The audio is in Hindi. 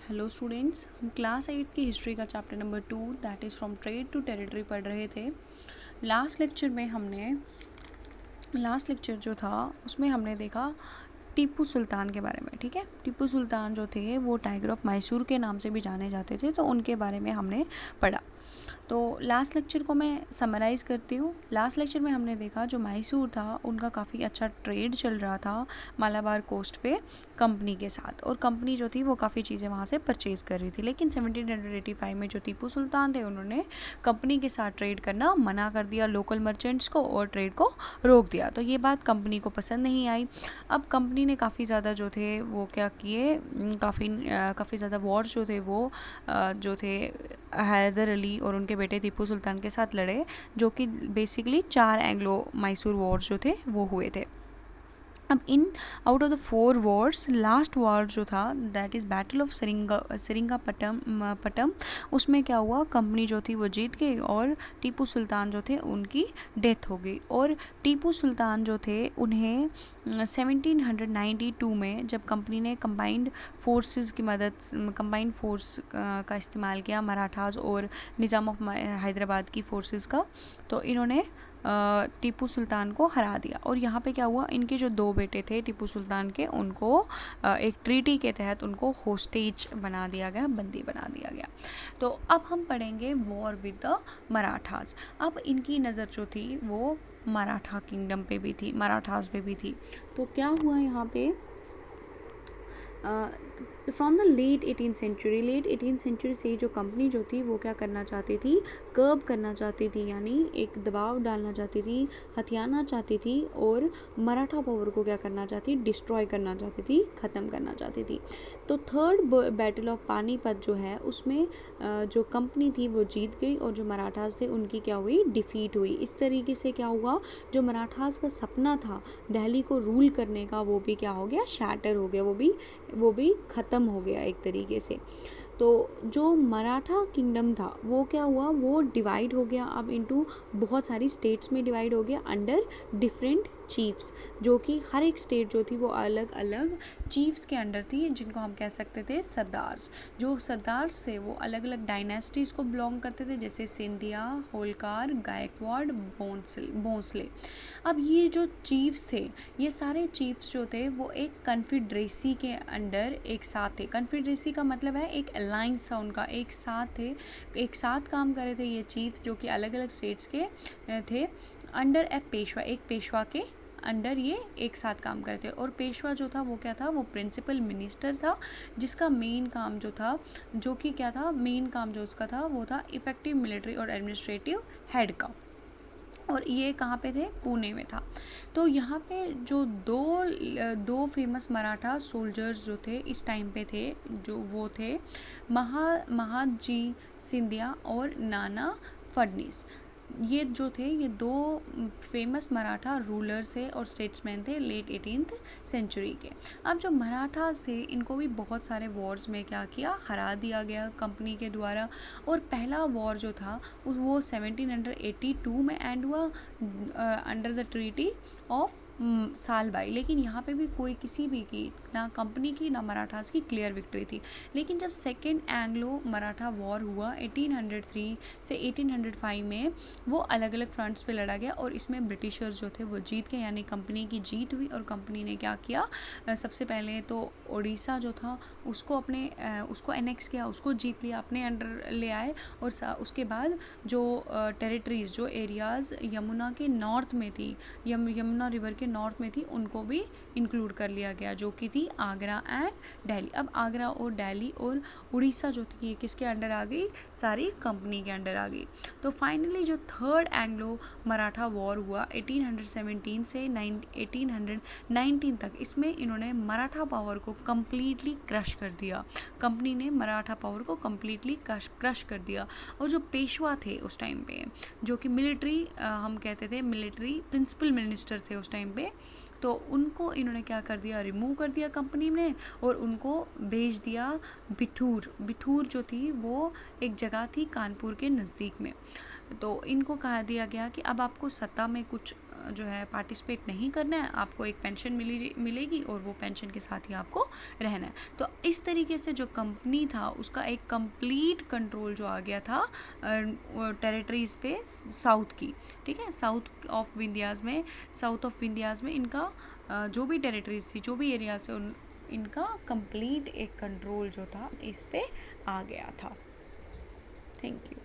हेलो स्टूडेंट्स, हम क्लास 8 की हिस्ट्री का chapter number 2 that is from trade to territory पढ़ रहे थे। लास्ट लेक्चर जो था उसमें हमने देखा टीपू सुल्तान के बारे में। ठीक है, टीपू सुल्तान जो थे वो टाइगर ऑफ मैसूर के नाम से भी जाने जाते थे, तो उनके बारे में हमने पढ़ा। तो लास्ट लेक्चर को मैं समराइज़ करती हूँ। लास्ट लेक्चर में हमने देखा जो मैसूर था उनका काफ़ी अच्छा ट्रेड चल रहा था मालाबार कोस्ट पे कंपनी के साथ, और कंपनी जो थी वो काफ़ी चीज़ें वहाँ से परचेज़ कर रही थी। लेकिन 1785 में जो टीपू सुल्तान थे उन्होंने कंपनी के साथ ट्रेड करना मना कर दिया, लोकल मर्चेंट्स को, और ट्रेड को रोक दिया। तो ये बात कंपनी को पसंद नहीं आई। अब कंपनी ने काफ़ी ज़्यादा जो थे वो क्या किए, काफ़ी ज़्यादा वॉर जो थे वो जो थे हैदर अली और उनके बेटे टीपू सुल्तान के साथ लड़े, जो कि बेसिकली 4 एंग्लो मैसूर वॉर्स जो थे वो हुए थे। अब in out of the 4 Wars last war जो था that is battle of Seringapatam, उसमें क्या हुआ, कंपनी जो थी वो जीत गई और टीपू सुल्तान जो थे उनकी डेथ हो गई। और टीपू सुल्तान जो थे उन्हें 1792 में जब कंपनी ने कंबाइंड फोर्स का इस्तेमाल किया मराठास और निज़ाम ऑफ हैदराबाद की फोर्सेस का, तो इन्होंने टीपू सुल्तान को हरा दिया। और यहाँ पे क्या हुआ, इनके जो 2 बेटे थे टीपू सुल्तान के, उनको एक ट्रीटी के तहत उनको होस्टेज बना दिया गया, बंदी बना दिया गया। तो अब हम पढ़ेंगे वॉर विद द मराठास। अब इनकी नज़र जो थी वो मराठा किंगडम पे भी थी, मराठास पे भी थी। तो क्या हुआ यहाँ पे, from the late 18th century से जो कंपनी जो थी वो क्या करना चाहती थी, कर्ब करना चाहती थी, यानी एक दबाव डालना चाहती थी, हथियाना चाहती थी, और मराठा पावर को क्या करना चाहती, डिस्ट्रॉय करना चाहती थी, ख़त्म करना चाहती थी। तो थर्ड बैटल ऑफ पानीपत जो है उसमें जो कंपनी थी वो जीत गई और जो मराठास थे उनकी क्या हुई, डिफीट हुई। इस तरीके से क्या हुआ, जो मराठास का सपना था दिल्ली को रूल करने का वो भी क्या हो गया, शैटर हो गया, वो भी ख़त्म हो गया एक तरीके से। तो जो मराठा किंगडम था वो क्या हुआ, वो डिवाइड हो गया अब इनटू बहुत सारी स्टेट्स में डिवाइड हो गया अंडर डिफरेंट चीफ्स, जो कि हर एक स्टेट जो थी वो अलग अलग चीफ्स के अंडर थी, जिनको हम कह सकते थे सरदार्स। जो सरदार्स थे वो अलग अलग डायनेस्टीज़ को बिलोंग करते थे, जैसे सिंधिया, होलकार, गायकवाड़, भोंसले। अब ये जो चीफ्स थे, ये सारे चीफ्स जो थे वो एक कन्फेडरेसी के अंडर एक साथ थे। कन्फेडरेसी का मतलब है एक अलायंस था उनका, एक साथ थे, एक साथ काम कर रहे थे ये चीफ्स, जो कि अलग अलग स्टेट्स के थे, अंडर ए पेशवा, एक पेशवा के अंडर ये एक साथ काम करते। और पेशवा जो था वो क्या था, वो प्रिंसिपल मिनिस्टर था, जिसका मेन काम जो था, जो कि क्या था, मेन काम जो उसका था वो था इफेक्टिव मिलिट्री और एडमिनिस्ट्रेटिव हेड का। और ये कहाँ पे थे, पुणे में था। तो यहाँ पे जो दो फेमस मराठा सोल्जर्स जो थे इस टाइम पे थे, जो वो थे महादजी सिंधिया और नाना फडनीस। ये जो थे ये 2 फेमस मराठा रूलर्स थे और स्टेट्समैन थे लेट 18th सेंचुरी के। अब जो मराठास थे इनको भी बहुत सारे वॉर्स में क्या किया, हरा दिया गया कंपनी के द्वारा। और पहला वॉर जो था वो 1782 में एंड हुआ under the treaty of Salbai. लेकिन यहाँ पे भी कोई किसी भी की, ना कंपनी की ना मराठास की क्लियर विक्ट्री थी। लेकिन जब सेकेंड एंग्लो मराठा वॉर हुआ 1803 से 1805 में, वो अलग अलग फ्रंट्स पे लड़ा गया और इसमें ब्रिटिशर्स जो थे वो जीत गए, यानी कंपनी की जीत हुई। और कंपनी ने क्या किया, सबसे पहले तो उड़ीसा जो था उसको एनेक्स किया, उसको जीत लिया, अपने अंडर ले आए। और उसके बाद जो टेरिटरीज़, जो एरियाज़ यमुना के नॉर्थ में थी, यमुना रिवर के नॉर्थ में थी, उनको भी इंक्लूड कर लिया गया, जो कि थी आगरा एंड दिल्ली। अब आगरा और दिल्ली और उड़ीसा जो थी ये किसके अंडर आ गई, सारी कंपनी के अंडर आ गई। तो फाइनली जो थर्ड एंग्लो मराठा वॉर हुआ 1817 से 1819 तक, इसमें इन्होंने मराठा पावर को कम्प्लीटली क्रश कर दिया। कंपनी ने मराठा पावर को कम्प्लीटली क्रश कर दिया। और जो पेशवा थे उस टाइम पे, जो कि मिलिट्री हम कहते थे, मिलिट्री प्रिंसिपल मिनिस्टर थे उस टाइम पे, तो उनको इन्होंने क्या कर दिया, रिमूव कर दिया कंपनी ने, और उनको भेज दिया बिठूर जो थी वो एक जगह थी कानपुर के नज़दीक में। तो इनको कहा दिया गया कि अब आपको सत्ता में कुछ जो है पार्टिसिपेट नहीं करना है, आपको एक पेंशन मिलेगी और वो पेंशन के साथ ही आपको रहना है। तो इस तरीके से जो कंपनी था उसका एक कंप्लीट कंट्रोल जो आ गया था टेरिटरीज़ पे साउथ की, ठीक है। साउथ ऑफ इंडियाज़ में इनका जो भी टेरिटरीज थी, जो भी एरियाज थे, इनका कंप्लीट एक कंट्रोल जो था इस पे आ गया था। Thank you.